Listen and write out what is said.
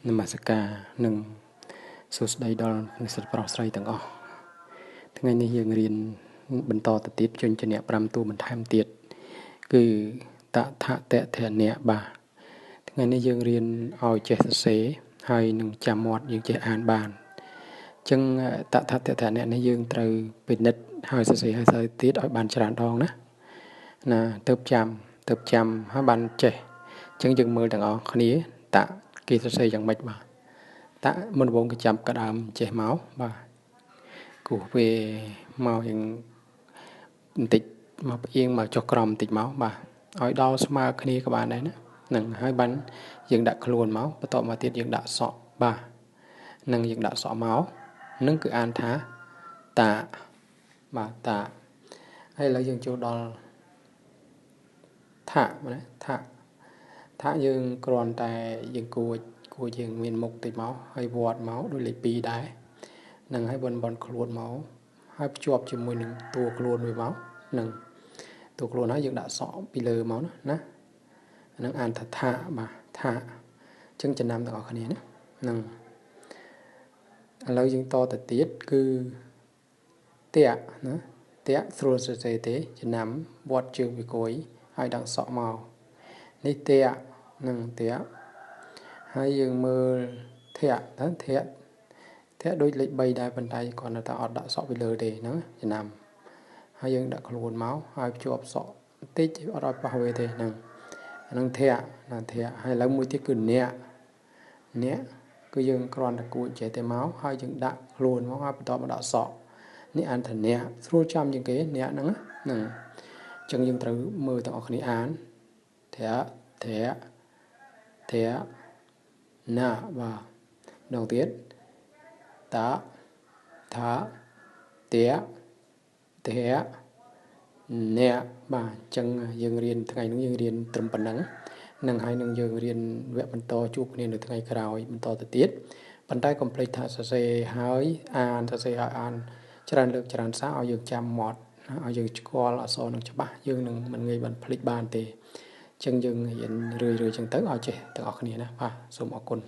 នមស្ការនិងសួស្តីដល់និស្សិតប្រុសស្រីទាំងអស់ថ្ងៃនេះយើងរៀនបន្តទៅទៀតជញ្ជាក់5តួបន្ថែមទៀតគឺតថតធនៈបាទថ្ងៃនេះយើងរៀនឲ្យចេះសរសេរហើយនឹងចាំមាត់យើងចេះអានបានអញ្ចឹងតថតធនៈនេះយើងត្រូវពិនិត្យហើយសរសេរឲ្យទៀតឲ្យបានច្រើនដងណាទៅចាំហើយបានចេះអញ្ចឹងយើងមើលទាំងអស់គ្នាតគេសរសេរយ៉ាងម៉េចបាទតមុនដំបូងគេចាំក្ដើមចេះមកបាទគោះពេលមកយ៉ាងបន្តិចមកផ្អៀងមកចុះក្រោមបន្តិចមកបាទឲ្យដល់ស្មើគ្នាក៏បានដែរណានឹងហើយបានយើងដាក់ខ្លួនមកបន្ទាប់មកទៀតយើងដាក់សក់បាទនឹងយើងដាក់សក់មកនឹងគឺអានថាតាបាទតាហើយឥឡូវយើងចូលដល់ថាណាថាយើងគ្រាន់តែយើងគួរយើងមានមុខតិចមកហើយវត្តមកដូចលេខ2ដែរនឹងហើយបនខ្លួនមកហើយភ្ជាប់ជាមួយនឹងតួខ្លួនវាមកនឹងតួខ្លួនហើយយើងដាក់សក់ពីលើមកណានឹងអានថាបាទថាអញ្ចឹងចំណាំទាំងអស់គ្នាណានឹងឥឡូវយើងតទៅទៀតគឺតៈណាតៈស្រួលសរសេរទេចំណាំវត្តជើងវាគួយហើយដាក់សក់មកនេះតៈនឹងតៈហើយយើងមើលធៈដូចលេខ3ដែរប៉ុន្តែគាត់នៅតែអត់ដាក់សក់ពីលើទេហ្នឹងចំណាំហើយយើងដាក់ខ្លួនមកហើយភ្ជាប់សក់បន្តិចអត់ឲ្យប៉ះវាទេហ្នឹងអានឹងធៈហើយឥឡូវមួយទៀតគឺអ្នកគឺយើងគ្រាន់តែគួចចេះតែមកហើយយើងដាក់ខ្លួនមកហើយបន្តមកដាក់សក់នេះអានថាអ្នកស្រួលចាំជាងគេអ្នកហ្នឹងអញ្ចឹងយើងត្រូវមើលទាំងអស់គ្នាអានធៈណាបាទម្ដងទៀតតថាតៈអ្នកបាទអញ្ចឹងយើងរៀនថ្ងៃនេះយើងរៀនត្រឹមប៉ុណ្ណឹងនឹងហើយនឹងយើងរៀនវគ្គបន្តជួបគ្នានៅថ្ងៃក្រោយបន្តទៅទៀតប៉ុន្តែកុំភ្លេចថាសរសេរហើយអានសរសេរឲ្យអានច្រើនលើកច្រើនសារឲ្យយើងចាំមាត់ឲ្យយើងស្គាល់អក្សរនឹងច្បាស់យើងនឹងមិនងាយបានភ្លេចបានទេអញ្ចឹងយើងរៀនរឿយៗអញ្ចឹងទៅឲ្យចេះទាំងអស់គ្នាណាបាទសូមអរគុណ